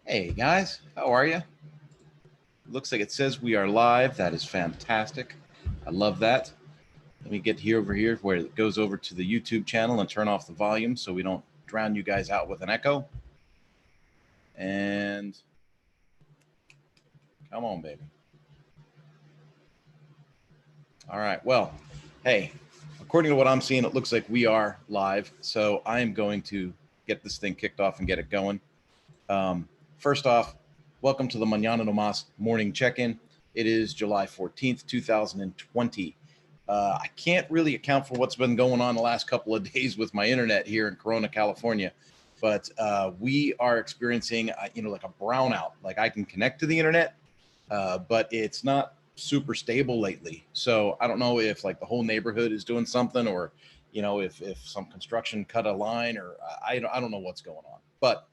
Hey guys, how are you? Looks like it says we are live. That is fantastic. I love that. Let me get here over here where it goes over to the YouTube channel and turn off the volume so we don't drown you guys out with an echo. And come on, baby. All right. Well, hey, according to what I'm seeing, it looks like we are live. So I am going to get this thing kicked off and get it going. First off, welcome to the Mañana morning check-in. It is July 14th, 2020. I can't really account for what's been going on the last couple of days with my internet here in Corona, California, but we are experiencing, like a brownout. Like I can connect to the internet, but it's not super stable lately. So I don't know if like the whole neighborhood is doing something, or if some construction cut a line, or I don't know what's going on. But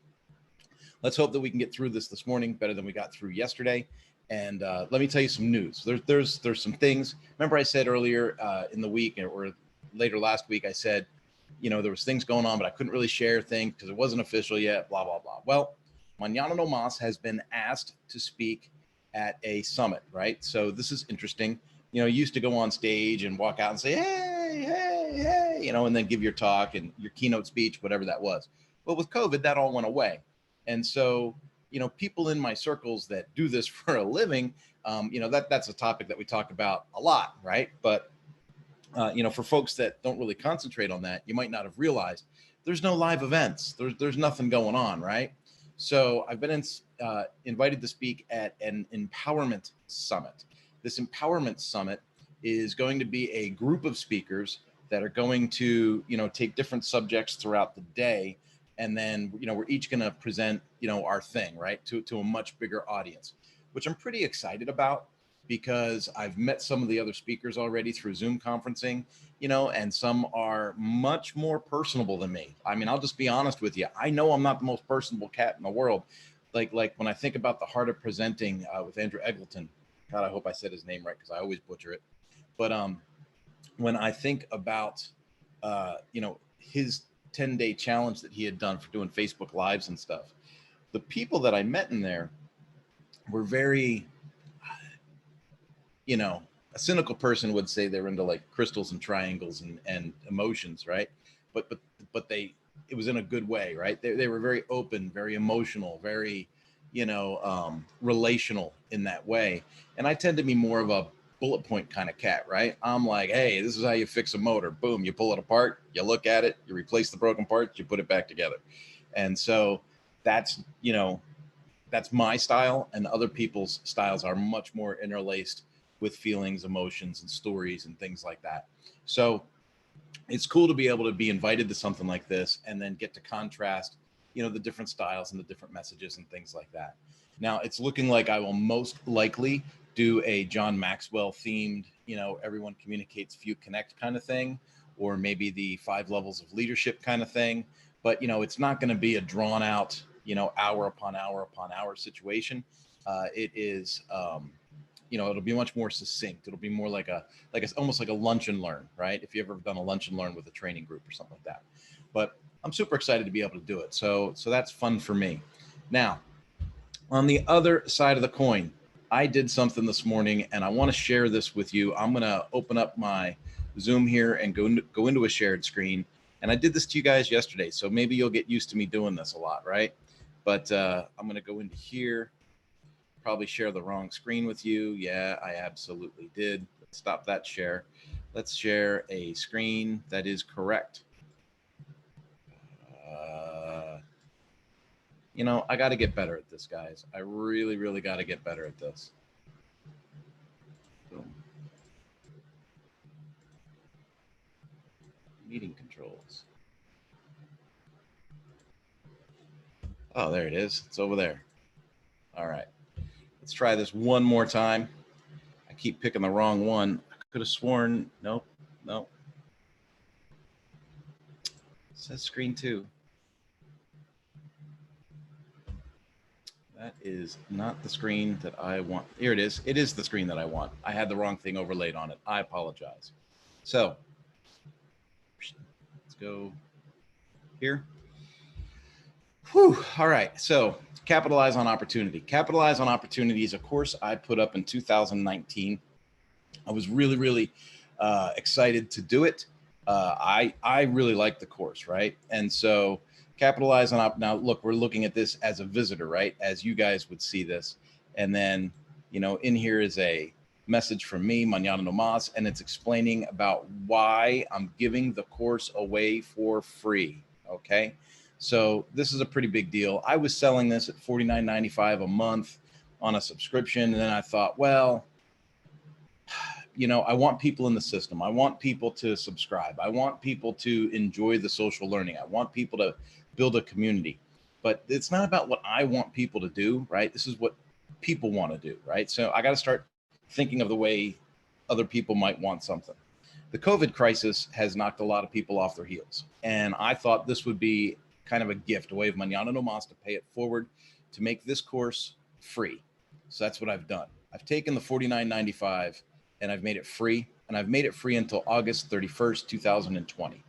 let's hope that we can get through this morning better than we got through yesterday. And let me tell you some news. There's some things. Remember, I said earlier in the week, or later last week, I said, there was things going on, but I couldn't really share things because it wasn't official yet. Blah blah blah. Well, Mañana no Mas has been asked to speak at a summit, right? So this is interesting. You used to go on stage and walk out and say, hey, hey, hey, and then give your talk and your keynote speech, whatever that was. Well, with COVID, that all went away. And so, people in my circles that do this for a living, that's a topic that we talk about a lot, right? But, for folks that don't really concentrate on that, you might not have realized there's no live events. There's nothing going on, right? So I've been invited to speak at an empowerment summit. This empowerment summit is going to be a group of speakers that are going to, take different subjects throughout the day. And then, we're each going to present, our thing, right, to a much bigger audience, which I'm pretty excited about because I've met some of the other speakers already through Zoom conferencing, and some are much more personable than me. I mean, I'll just be honest with you. I know I'm not the most personable cat in the world. Like when I think about the Heart of Presenting with Andrew Eggleton, God, I hope I said his name right because I always butcher it. But when I think about, his 10-day challenge that he had done for doing Facebook Lives and stuff, the people that I met in there were very, a cynical person would say they're into like crystals and triangles and emotions, right? But it was in a good way, right? They were very open, very emotional, very, relational in that way. And I tend to be more of a bullet point kind of cat, right? I'm like, hey, this is how you fix a motor. Boom, you pull it apart, you look at it, you replace the broken parts, you put it back together. And so that's, that's my style, and other people's styles are much more interlaced with feelings, emotions, and stories and things like that. So it's cool to be able to be invited to something like this and then get to contrast, the different styles and the different messages and things like that. Now it's looking like I will most likely do a John Maxwell themed, everyone communicates, few connect kind of thing, or maybe the 5 levels of leadership kind of thing. But, it's not going to be a drawn out, hour upon hour upon hour situation. It is, it'll be much more succinct. It'll be more like almost like a lunch and learn, right? If you've ever done a lunch and learn with a training group or something like that. But I'm super excited to be able to do it. So that's fun for me. Now, on the other side of the coin, I did something this morning and I want to share this with you. I'm going to open up my Zoom here and go into a shared screen. And I did this to you guys yesterday, so maybe you'll get used to me doing this a lot, right? But I'm going to go into here. Probably share the wrong screen with you. Yeah, I absolutely did. Let's stop that share. Let's share a screen that is correct. I got to get better at this, guys. I really, really got to get better at this. Boom. Meeting controls. Oh, there it is. It's over there. All right. Let's try this one more time. I keep picking the wrong one. I could have sworn. Nope. It says screen 2. That is not the screen that I want. Here it is. It is the screen that I want. I had the wrong thing overlaid on it. I apologize. So let's go here. Whew. All right. So capitalize on opportunity. Capitalize on opportunities. Of course, I put up in 2019. I was really excited to do it. I really like the course, right? And so capitalize on now. Look, we're looking at this as a visitor, right? As you guys would see this, and then in here is a message from me, Mañana no Mas, and it's explaining about why I'm giving the course away for free. Okay, so this is a pretty big deal. I was selling this at $49.95 a month on a subscription, and then I thought, well, I want people in the system. I want people to subscribe. I want people to enjoy the social learning. I want people to build a community. But it's not about what I want people to do, right? This is what people want to do, right? So I got to start thinking of the way other people might want something. The COVID crisis has knocked a lot of people off their heels. And I thought this would be kind of a gift, a way of Mañana no Mas to pay it forward, to make this course free. So that's what I've done. I've taken the $49.95 and I've made it free, and I've made it free until August 31st, 2020.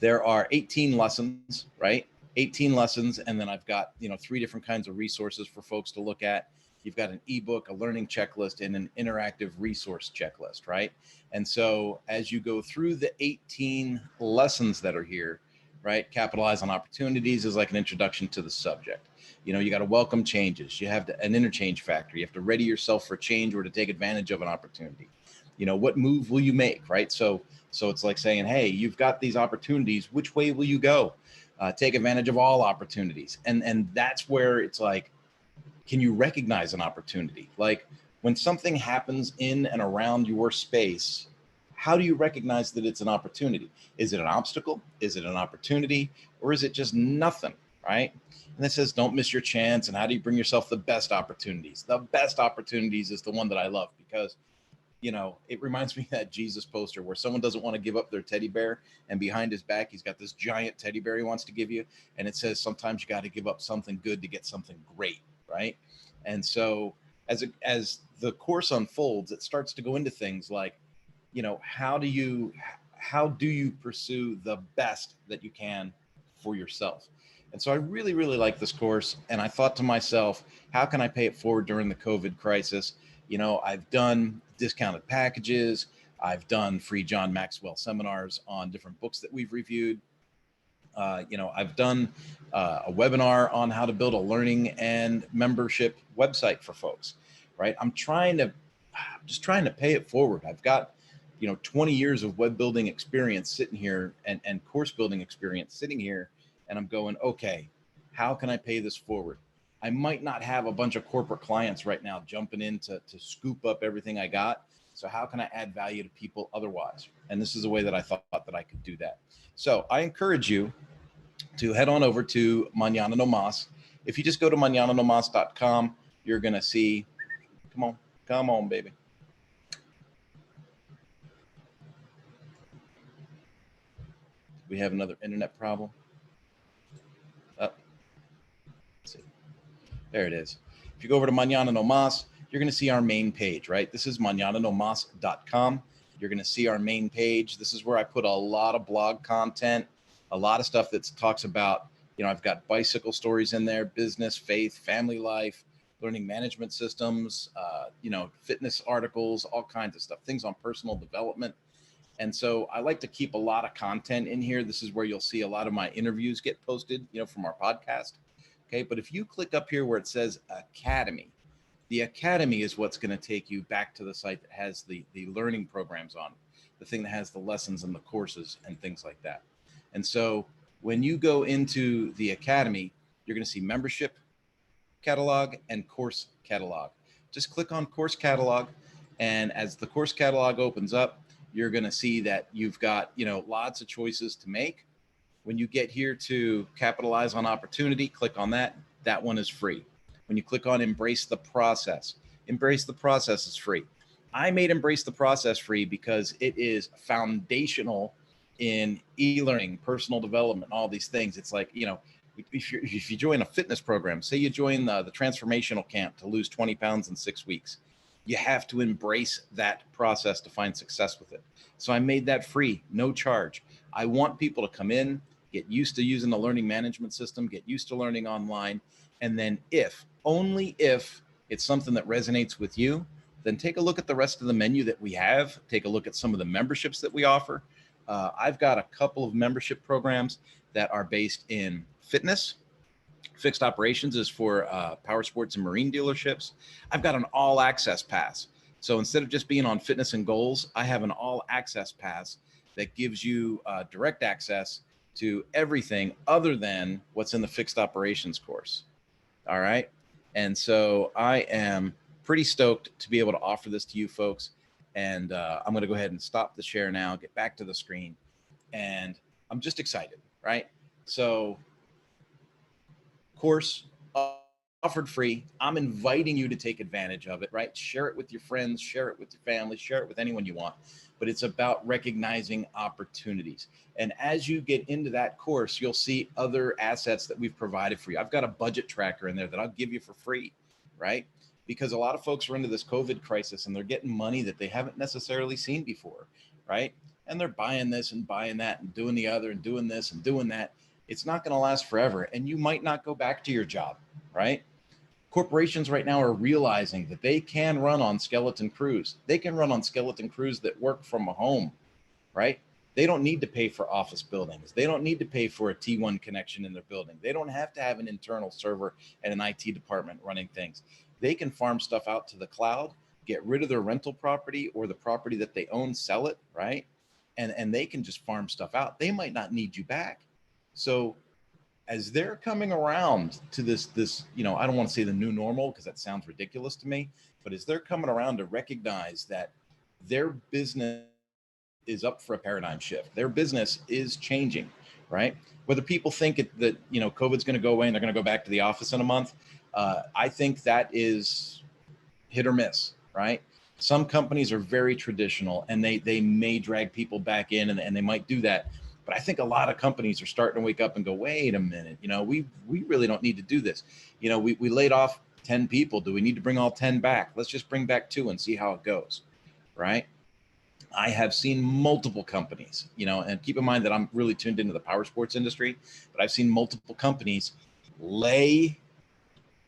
There are 18 lessons, right? 18 lessons, and then I've got, 3 different kinds of resources for folks to look at. You've got an ebook, a learning checklist, and an interactive resource checklist, right? And so as you go through the 18 lessons that are here, right, capitalize on opportunities is like an introduction to the subject. You got to welcome changes. You have an interchange factor. You have to ready yourself for change or to take advantage of an opportunity. What move will you make, right? So it's like saying, hey, you've got these opportunities. Which way will you go? Take advantage of all opportunities. And that's where it's like, can you recognize an opportunity? Like when something happens in and around your space, how do you recognize that it's an opportunity? Is it an obstacle? Is it an opportunity? Or is it just nothing, right? And it says, don't miss your chance. And how do you bring yourself the best opportunities? The best opportunities is the one that I love because, it reminds me of that Jesus poster where someone doesn't want to give up their teddy bear. And behind his back, he's got this giant teddy bear he wants to give you. And it says, sometimes you got to give up something good to get something great, right? And so as the course unfolds, it starts to go into things like, how do you pursue the best that you can for yourself? And so I really like this course. And I thought to myself, how can I pay it forward during the COVID crisis? I've done discounted packages. I've done free John Maxwell seminars on different books that we've reviewed. I've done a webinar on how to build a learning and membership website for folks, right? I'm just trying to pay it forward. I've got, 20 years of web building experience sitting here and course building experience sitting here. And I'm going, okay, how can I pay this forward? I might not have a bunch of corporate clients right now jumping in to scoop up everything I got. So how can I add value to people otherwise? And this is a way that I thought that I could do that. So I encourage you to head on over to Mañana no Mas. If you just go to mañananomas.com, you're going to see, come on, baby. We have another internet problem. Let's see. There it is. If you go over to Mañana no Mas, you're going to see our main page, right? This is mañananomas.com. You're going to see our main page. This is where I put a lot of blog content, a lot of stuff that talks about, I've got bicycle stories in there, business, faith, family life, learning management systems, fitness articles, all kinds of stuff, things on personal development. And so I like to keep a lot of content in here. This is where you'll see a lot of my interviews get posted, from our podcast. Okay. But if you click up here where it says Academy, the Academy is what's going to take you back to the site that has the learning programs on it, the thing that has the lessons and the courses and things like that. And so when you go into the Academy, you're going to see membership catalog and course catalog. Just click on course catalog. And as the course catalog opens up, you're going to see that you've got, lots of choices to make. When you get here to capitalize on opportunity, click on that. That one is free. When you click on embrace the process is free. I made embrace the process free because it is foundational in e-learning, personal development, all these things. It's like, if you join a fitness program, say you join the transformational camp to lose 20 pounds in 6 weeks, you have to embrace that process to find success with it. So I made that free, no charge. I want people to come in, get used to using the learning management system, get used to learning online. And then only if it's something that resonates with you, then take a look at the rest of the menu that we have. Take a look at some of the memberships that we offer. I've got a couple of membership programs that are based in fitness. Fixed operations is for power sports and marine dealerships. I've got an all access pass. So instead of just being on fitness and goals, I have an all access pass that gives you direct access to everything other than what's in the fixed operations course. All right. And so I am pretty stoked to be able to offer this to you folks. And I'm going to go ahead and stop the share now, get back to the screen. And I'm just excited, right? So, course offered free. I'm inviting you to take advantage of it, right? Share it with your friends, share it with your family, share it with anyone you want. But it's about recognizing opportunities. And as you get into that course, you'll see other assets that we've provided for you. I've got a budget tracker in there that I'll give you for free, right? Because a lot of folks are into this COVID crisis and they're getting money that they haven't necessarily seen before, right? And they're buying this and buying that and doing the other and doing this and doing that. It's not going to last forever. And you might not go back to your job, right? Corporations right now are realizing that they can run on skeleton crews. They can run on skeleton crews that work from home, right? They don't need to pay for office buildings. They don't need to pay for a T1 connection in their building. They don't have to have an internal server and an IT department running things. They can farm stuff out to the cloud, get rid of their rental property or the property that they own, sell it, right? And they can just farm stuff out. They might not need you back. So as they're coming around to this, I don't want to say the new normal because that sounds ridiculous to me, but as they're coming around to recognize that their business is up for a paradigm shift, their business is changing, right? Whether people think that COVID's going to go away and they're going to go back to the office in a month, I think that is hit or miss, right? Some companies are very traditional and they may drag people back in and they might do that. But I think a lot of companies are starting to wake up and go, wait a minute, we really don't need to do this. We laid off 10 people. Do we need to bring all 10 back? Let's just bring back 2 and see how it goes, right? I have seen multiple companies, and keep in mind that I'm really tuned into the power sports industry, but I've seen multiple companies lay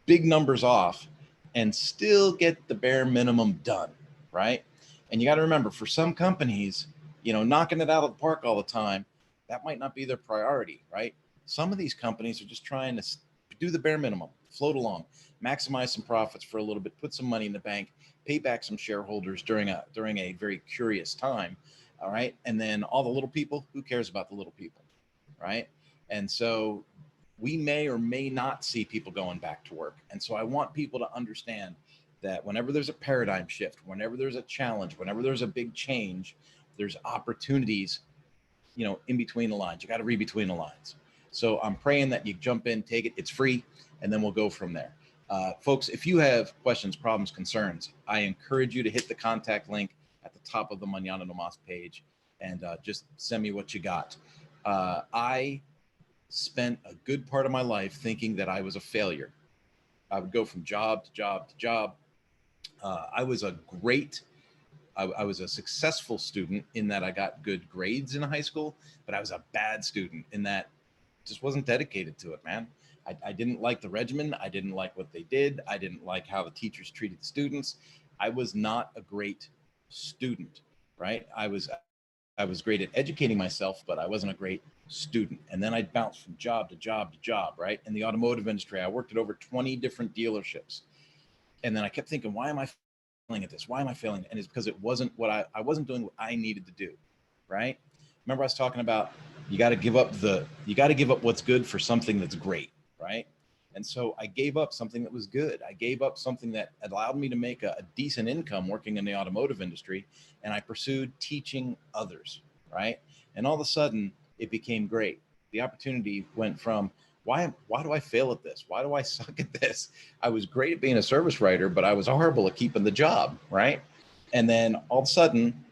big numbers off and still get the bare minimum done, right? And you got to remember, for some companies, knocking it out of the park all the time, that might not be their priority, right? Some of these companies are just trying to do the bare minimum, float along, maximize some profits for a little bit, put some money in the bank, pay back some shareholders during a very curious time, all right? And then all the little people, who cares about the little people, right? And so we may or may not see people going back to work. And so I want people to understand that whenever there's a paradigm shift, whenever there's a challenge, whenever there's a big change, there's opportunities, in between the lines. You got to read between the lines. So I'm praying that you jump in, take it. It's free, and then we'll go from there. Folks, if you have questions, problems, concerns, I encourage you to hit the contact link at the top of the Mañana Nomás page and just send me what you got. I spent a good part of my life thinking that I was a failure. I would go from job to job to job. I was a successful student in that I got good grades in high school, but I was a bad student in that just wasn't dedicated to it, man. I didn't like the regimen. I didn't like what they did. I didn't like how the teachers treated the students. I was not a great student, right? I was great at educating myself, but I wasn't a great student. And then I'd bounce from job to job to job, right? In the automotive industry, I worked at over 20 different dealerships. And then I kept thinking, why am I failing at this? Why am I failing? And it's because it wasn't what I wasn't doing what I needed to do, right? Remember I was talking about you got to give up what's good for something that's great, right? And so I gave up something that was good. I gave up something that allowed me to make a decent income working in the automotive industry, and I pursued teaching others, right? And all of a sudden it became great. The opportunity went from why do I fail at this? Why do I suck at this? I was great at being a service writer, but I was horrible at keeping the job, right? And then all of a sudden,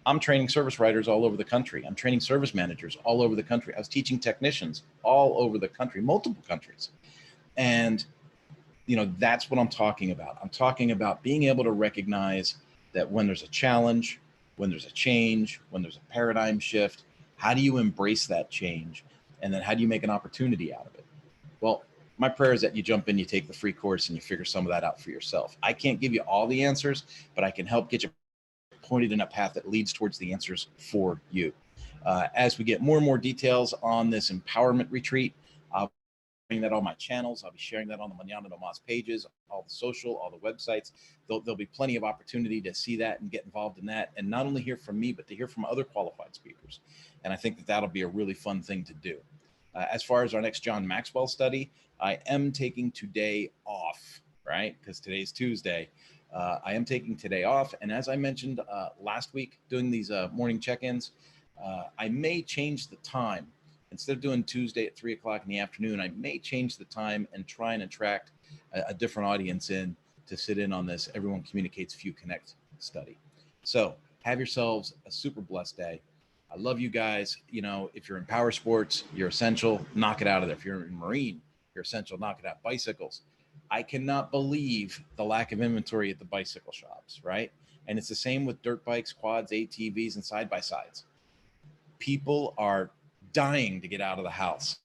I'm training service writers all over the country. I'm training service managers all over the country. I was teaching technicians all over the country, multiple countries. And, that's what I'm talking about. I'm talking about being able to recognize that when there's a challenge, when there's a change, when there's a paradigm shift, how do you embrace that change And then how do you make an opportunity out of it? Well, my prayer is that you jump in, you take the free course, and you figure some of that out for yourself. I can't give you all the answers, but I can help get you pointed in a path that leads towards the answers for you. As we get more and more details on this empowerment retreat, I'll be sharing that on my channels. I'll be sharing that on the Mañana no Mas pages, all the social, all the websites. There'll be plenty of opportunity to see that and get involved in that, and not only hear from me, but to hear from other qualified speakers. And I think that that'll be a really fun thing to do. As far as our next John Maxwell study, I am taking today off, right? Because today's Tuesday. I am taking today off. And as I mentioned last week, doing these morning check-ins, I may change the time. Instead of doing Tuesday at 3 o'clock in the afternoon, I may change the time and try and attract a different audience in to sit in on this Everyone Communicates Few Connect study. So have yourselves a super blessed day. I love you guys. You know, if you're in power sports, you're essential, knock it out of there. If you're in marine, you're essential, knock it out. Bicycles. I cannot believe the lack of inventory at the bicycle shops, right? And it's the same with dirt bikes, quads, ATVs, and side-by-sides. People are dying to get out of the house.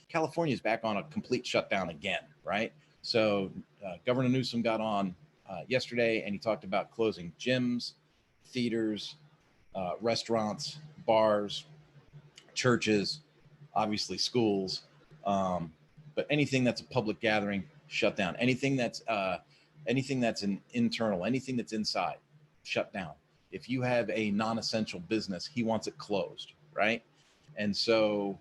California is back on a complete shutdown again, right? So Governor Newsom got on yesterday, and he talked about closing gyms, theaters, restaurants, bars, churches, obviously schools, but anything that's a public gathering, shut down. Anything that's an internal, anything that's inside, shut down. If you have a non-essential business, he wants it closed, right? And so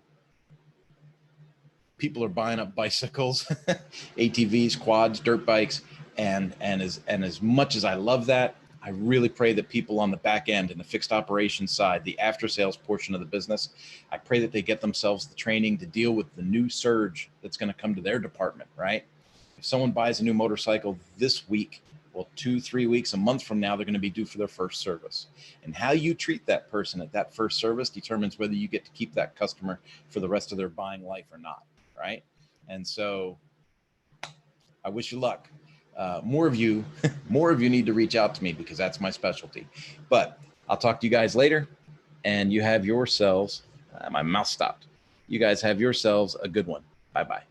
people are buying up bicycles, ATVs, quads, dirt bikes, and as much as I love that, I really pray that people on the back end and the fixed operations side, the after sales portion of the business, I pray that they get themselves the training to deal with the new surge that's going to come to their department, right? If someone buys a new motorcycle this week, well, 2-3 weeks, a month from now, they're going to be due for their first service. And how you treat that person at that first service determines whether you get to keep that customer for the rest of their buying life or not, right? And so I wish you luck. More of you need to reach out to me because that's my specialty. But I'll talk to you guys later, and you have yourselves, my mouth stopped. You guys have yourselves a good one. Bye-bye.